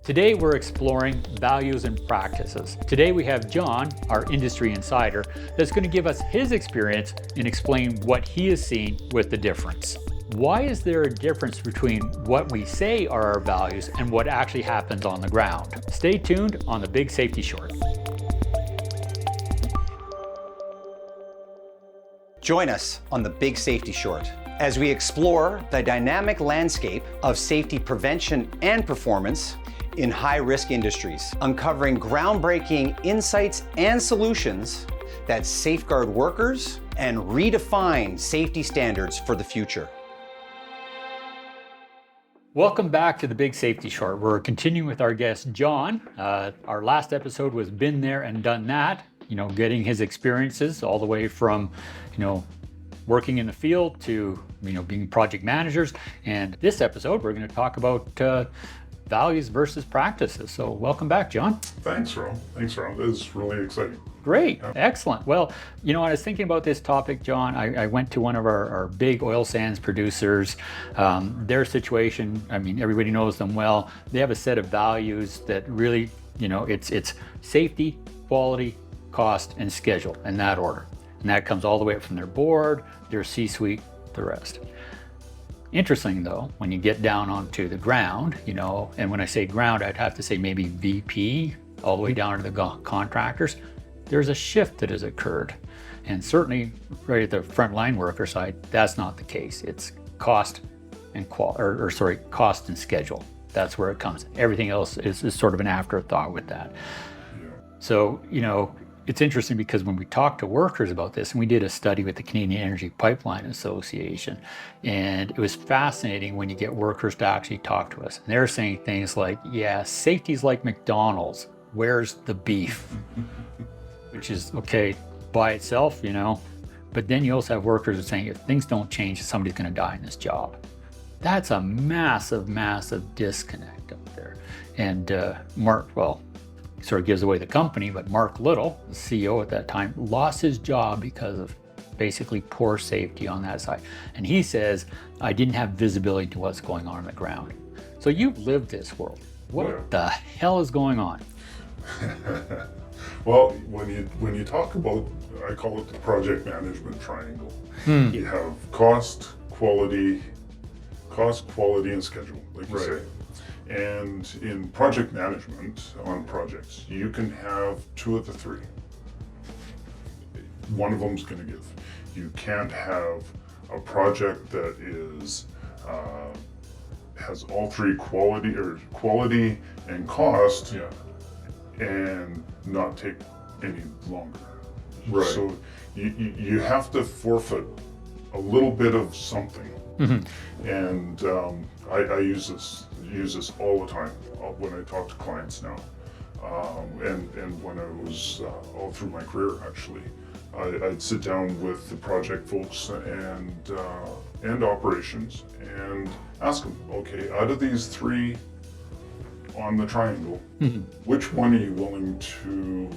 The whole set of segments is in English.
Today we're exploring values and practices. Today we have John, our industry insider, that's going to give us his experience and explain what he has seen with the difference. Why is there a difference between what we say are our values and what actually happens on the ground? Stay tuned on the Big Safety Short. Join us on the Big Safety Short as we explore the dynamic landscape of safety prevention and performance in high-risk industries, uncovering groundbreaking insights and solutions that safeguard workers and redefine safety standards for the future. Welcome back to the Big Safety Short. We're continuing with our guest, John. Our last episode was Been There and Done That, getting his experiences all the way from, working in the field to, being project managers. And this episode, we're going to talk about values versus practices. So welcome back, John. Thanks, Ron. This is really exciting. Great. Yeah. Excellent. Well, I was thinking about this topic, John. I went to one of our big oil sands producers. Their situation, everybody knows them well. They have a set of values that really, it's safety, quality, cost, and schedule in that order. And that comes all the way up from their board, their C-suite, the rest. Interesting though, when you get down onto the ground, and when I say ground, I'd have to say maybe VP, all the way down to the contractors, there's a shift that has occurred. And certainly right at the frontline worker side, that's not the case. It's cost and cost and schedule. That's where it comes. Everything else is sort of an afterthought with that. Yeah. So, it's interesting because when we talk to workers about this, and we did a study with the Canadian Energy Pipeline Association, and it was fascinating when you get workers to actually talk to us. And they're saying things like, yeah, safety's like McDonald's, where's the beef? Which is okay by itself, but then you also have workers that are saying if things don't change, somebody's gonna die in this job. That's a massive, massive disconnect up there. And Mark, sort of gives away the company, but Mark Little, the CEO at that time, lost his job because of basically poor safety on that side. And he says, I didn't have visibility to what's going on the ground. So you've lived this world. What the hell is going on? Well, when you talk about, I call it the project management triangle. You have cost, quality, and schedule, like you say. And in project management on projects, you can have two of the three. One of them's going to give. You can't have a project that is has all three quality and cost, and not take any longer. Right. So you have to forfeit a little bit of something. Mm-hmm. And I use this all the time when I talk to clients now, and when I was all through my career actually, I'd sit down with the project folks and operations and ask them, okay, out of these three on the triangle, which one are you willing to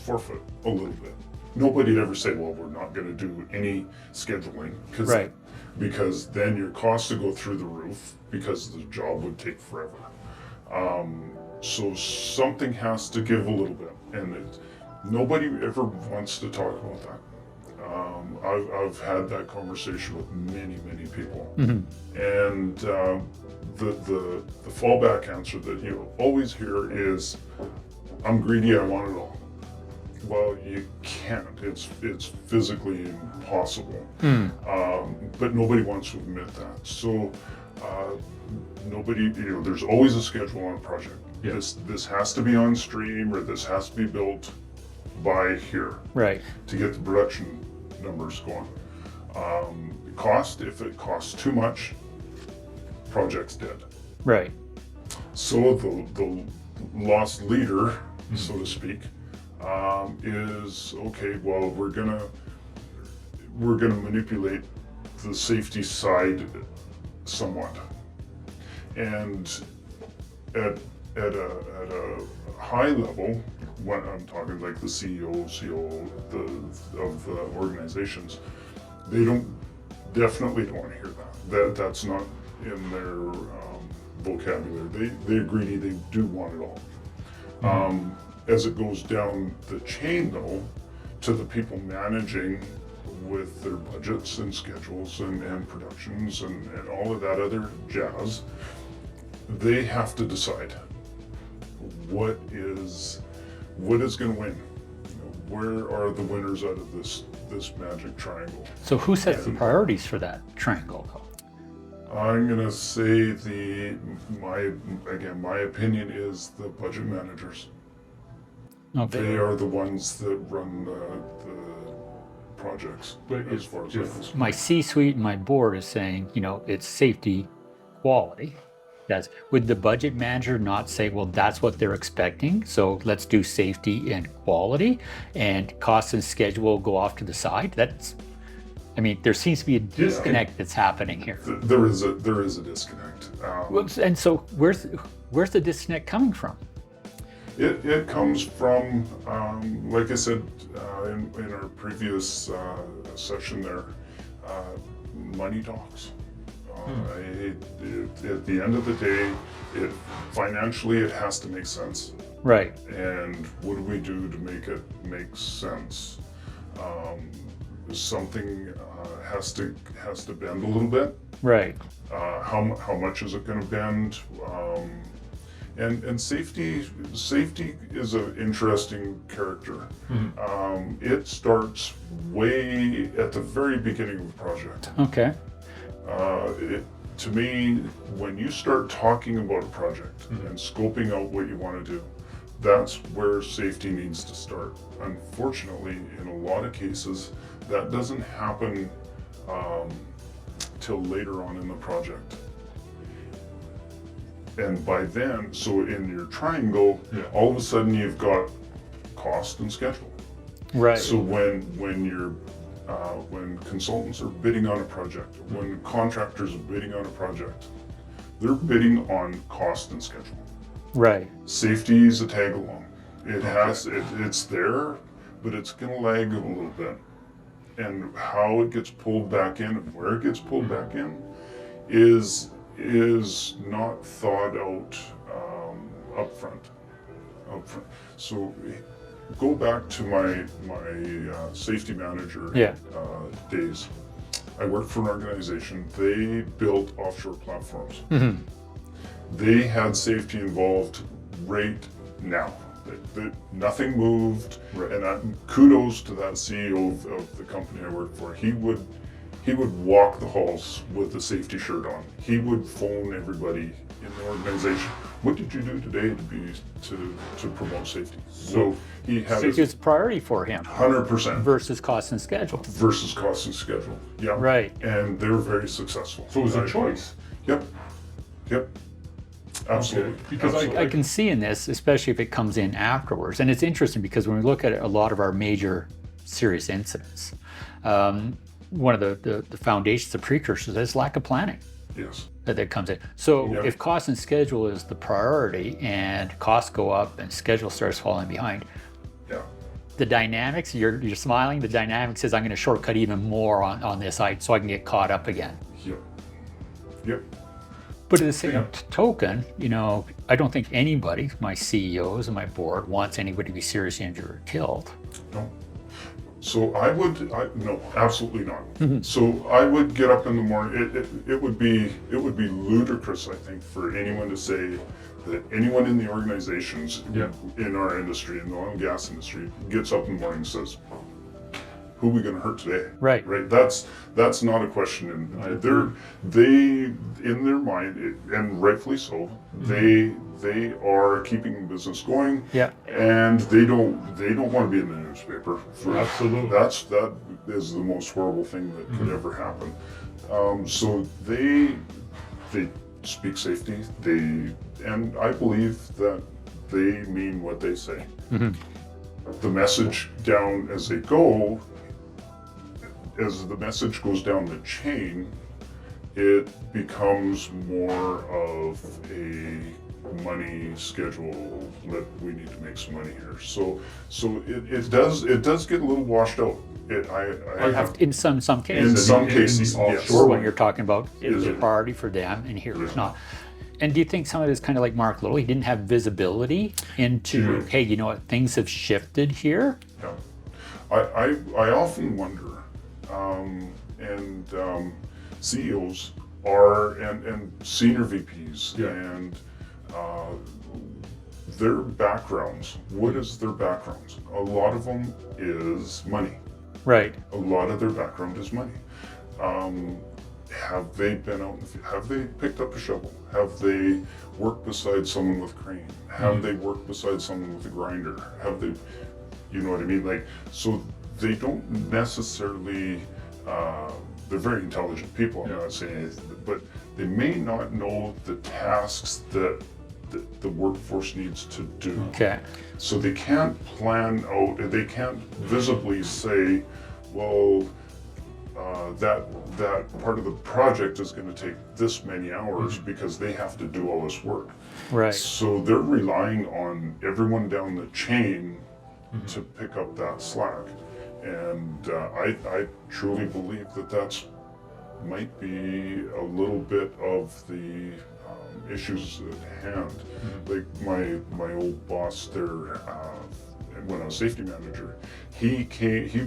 forfeit a little bit? Nobody'd ever say, well, we're not going to do any scheduling because then your costs would go through the roof because the job would take forever. So something has to give a little bit, and nobody ever wants to talk about that. I've had that conversation with many people, and the fallback answer that you always hear is, "I'm greedy. I want it all." Well, you can't. It's physically impossible. But nobody wants to admit that. So nobody, there's always a schedule on a project. Yes. This has to be on stream, or this has to be built by here. Right. To get the production numbers going. Cost, if it costs too much, project's dead. Right. So the lost leader, so to speak, is okay. Well, we're gonna manipulate the safety side somewhat, and at a high level, when I'm talking like the CEO, COO of the organizations, they definitely don't want to hear that. That's not in vocabulary. They're greedy. They do want it all. As it goes down the chain, though, to the people managing with their budgets and schedules and productions and all of that other jazz, they have to decide what is going to win. Where are the winners out of this magic triangle? So who sets the priorities for that triangle, though? I'm going to say my opinion is the budget managers. Okay. They are the ones that run the projects. But as far as I'm concerned. My C-suite and my board is saying, it's safety, quality. Yes. Would the budget manager not say, well, that's what they're expecting, so let's do safety and quality, and cost and schedule go off to the side? There seems to be a disconnect that's happening here. There is a disconnect. And so where's the disconnect coming from? It comes from, like I said in our previous session there, money talks. At the end of the day, financially it has to make sense. Right. And what do we do to make it make sense? Something has to bend a little bit. Right. How much is it going to bend? And safety is an interesting character. It starts way at the very beginning of the project. Okay. To me, when you start talking about a project and scoping out what you want to do, that's where safety needs to start. Unfortunately, in a lot of cases, that doesn't happen till later on in the project. And by then, so in your triangle, all of a sudden you've got cost and schedule. Right. So when consultants are bidding on a project, when contractors are bidding on a project, they're bidding on cost and schedule. Right. Safety is a tag along. It's there, but it's going to lag a little bit. And how it gets pulled back in and where it gets pulled back in is not thought out upfront. So go back to my safety manager days. I worked for an organization. They built offshore platforms. They had safety involved right now. Nothing moved, and kudos to that CEO of the company I worked for. He would walk the halls with a safety shirt on. He would phone everybody in the organization. What did you do today to promote safety? So he had Safety was a priority for him 100% versus cost and schedule. versus cost and schedule. Yeah. Right. And they were very successful. So it was a choice. Yep. Absolutely. Okay. Because I can see in this, especially if it comes in afterwards, and it's interesting because when we look at a lot of our major serious incidents, one of the foundations, the precursors, is lack of planning. Yes. That comes in. So Yeah. if cost and schedule is the priority and costs go up and schedule starts falling behind, Yeah. the dynamics, you're smiling, the dynamics is I'm going to shortcut even more on this side so I can get caught up again. Yep. But at the same token, I don't think anybody, my CEOs and my board, wants anybody to be seriously injured or killed. No. So no, absolutely not. So I would get up in the morning. It would be ludicrous, I think, for anyone to say that anyone in the organizations in our industry, in the oil and gas industry, gets up in the morning and says, "Who are we going to hurt today?" Right. That's not a question. And they in their mind, and rightfully so, they are keeping business going. Yeah. And they don't want to be in the newspaper. Absolutely. That is the most horrible thing that could ever happen. So they speak safety. And I believe that they mean what they say. The message down as they go. As the message goes down the chain, it becomes more of a money schedule that we need to make some money here. So it does get a little washed out. In some cases. In some cases, offshore yes. Or when you're talking about it's a priority for them and here it's not. And do you think some of it is kind of like Mark Little? He didn't have visibility into, hey, you know what, things have shifted here? Yeah. I often wonder, CEOs are, and senior VPs, and their backgrounds, what is their backgrounds? A lot of them is money. Right. A lot of their background is money. Have they been out, have they picked up a shovel? Have they worked beside someone with a crane? Have they worked beside someone with a grinder? Have they, you know what I mean? Like, so they don't necessarily, they're very intelligent people, I'm not saying anything, but they may not know the tasks that the workforce needs to do. Okay. So they can't plan out, they can't visibly say, well, that part of the project is going to take this many hours because they have to do all this work. Right. So they're relying on everyone down the chain to pick up that slack. And I truly believe that that's might be a little bit of the issues at hand. Like my old boss there, when I was safety manager, he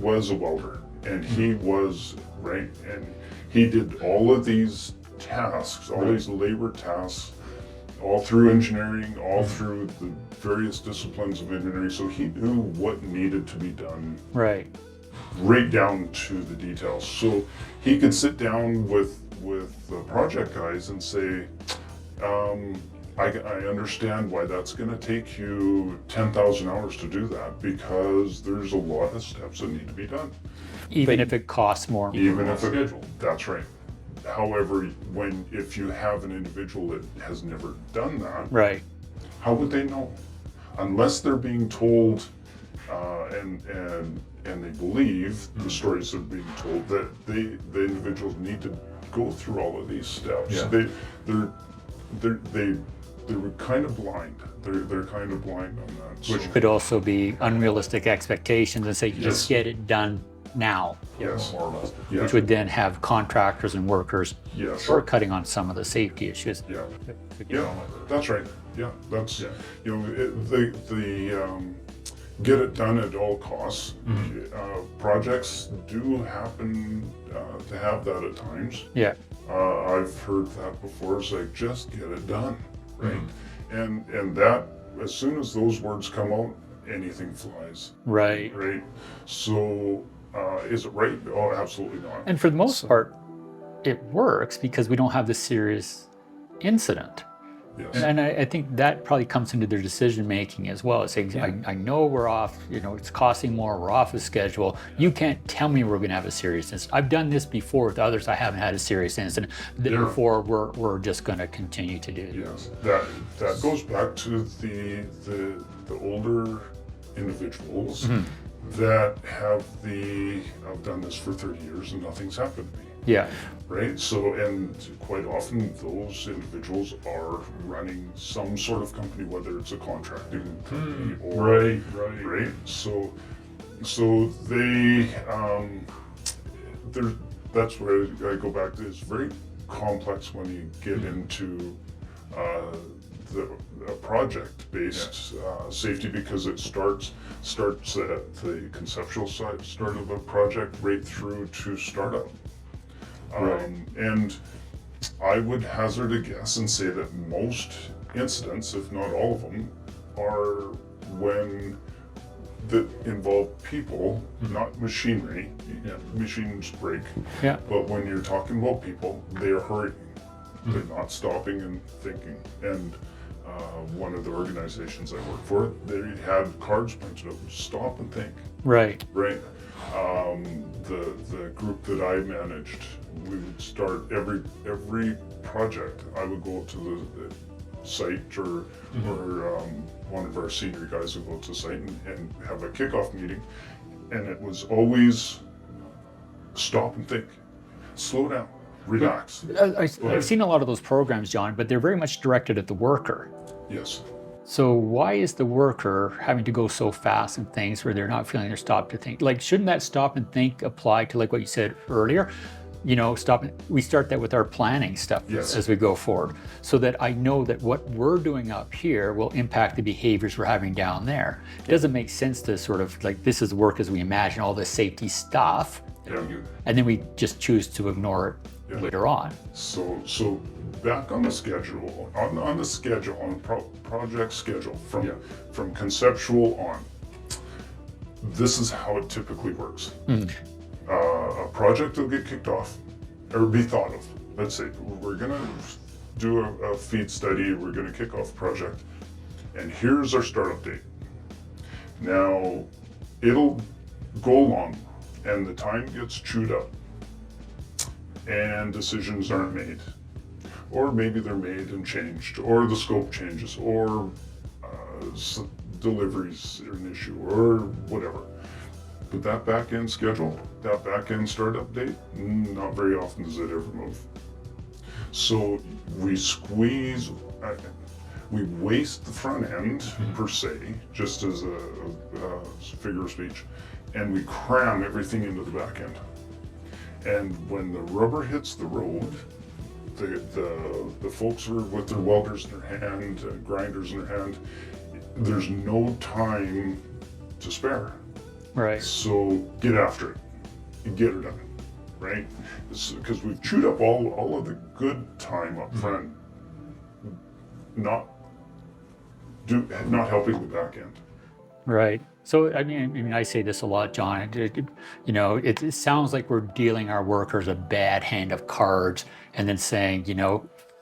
was a welder, and he was, right, and he did all of these tasks, all these labor tasks, all through engineering, all through the various disciplines of engineering, so he knew what needed to be done. Right. Right down to the details. So he could sit down with the project guys and say, I understand why that's going to take you 10,000 hours to do that, because there's a lot of steps that need to be done. Even if it costs more. Even if that's right. However, if you have an individual that has never done that, Right. how would they know? Unless they're being told, and they believe the stories that are being told, that the individuals need to go through all of these steps. Yeah. They're kind of blind. They're kind of blind on that. Which could also be unrealistic expectations and say, just get it done now. Yes. More or less. Yeah. Which would then have contractors and workers Yes. shortcutting on some of the safety issues. Yeah. Yeah. That's right. Yeah. That's you know get it done at all costs. Projects do happen to have that at times. Yeah. I've heard that before. It's like, just get it done, right? And that, as soon as those words come out, anything flies. Right. Right. So, is it right? Oh, absolutely not. And for the most part, it works because we don't have the serious incident. Yes. And I think that probably comes into their decision making as well. It's saying, I know we're off, it's costing more, we're off the schedule. You can't tell me we're going to have a serious incident. I've done this before with others. I haven't had a serious incident. Therefore, we're just going to continue to do this. Yes. That goes back to the older individuals that I've done this for 30 years and nothing's happened to me. Yeah. Right. So, and quite often those individuals are running some sort of company, whether it's a contracting company or right. So they, that's where I go back to. It's very complex when you get into a project-based safety, because it starts at the conceptual start of a project right through to startup. And I would hazard a guess and say that most incidents, if not all of them, are when that involve people, not machinery. Machines break. Yeah. But when you're talking about people, they are hurrying. They're not stopping and thinking. And one of the organizations I worked for, they had cards printed up, stop and think. Right. The group that I managed, we would start every project. I would go to the site, or one of our senior guys would go to the site and have a kickoff meeting, and it was always stop and think, slow down, relax. I've seen a lot of those programs, John, but they're very much directed at the worker. Yes. So why is the worker having to go so fast in things where they're not feeling their stop to think? Like, shouldn't that stop and think apply to, like what you said earlier? we start that with our planning stuff Yes. as we go forward, so that I know that what we're doing up here will impact the behaviors we're having down there. It doesn't make sense to sort of like, this is work as we imagine, all this safety stuff, Yeah. and then we just choose to ignore it Yeah. later on. So back on the schedule, on the schedule, on project schedule, from conceptual on, this is how it typically works. A project will get kicked off, or be thought of. Let's say we're gonna do a feed study, we're gonna kick off a project, and here's our startup date. Now, it'll go along, and the time gets chewed up, and decisions aren't made. Or maybe they're made and changed, or the scope changes, or deliveries are an issue, or whatever. But that back-end schedule, that back-end startup date, not very often does it ever move. So we squeeze, we waste the front end per se, just as a figure of speech, and we cram everything into the back end. And when the rubber hits the road, the folks are with their welders in their hand, grinders in their hand, there's no time to spare. Right. So get after it and get it done, right? Because we've chewed up all of the good time up front, not helping the back end. Right. So, I mean, I say this a lot, John. It sounds like we're dealing our workers a bad hand of cards, and then saying,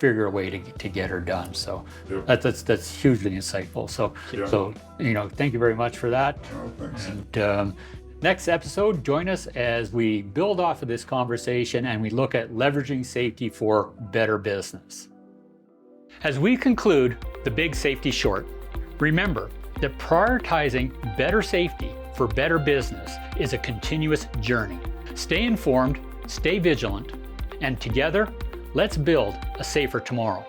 figure a way to get her done. So Yep. that's hugely insightful. So, Yeah. thank you very much for that. Oh, thanks. And next episode, join us as we build off of this conversation and we look at leveraging safety for better business. As we conclude the Big Safety Short, remember that prioritizing better safety for better business is a continuous journey. Stay informed, stay vigilant, and together, let's build a safer tomorrow.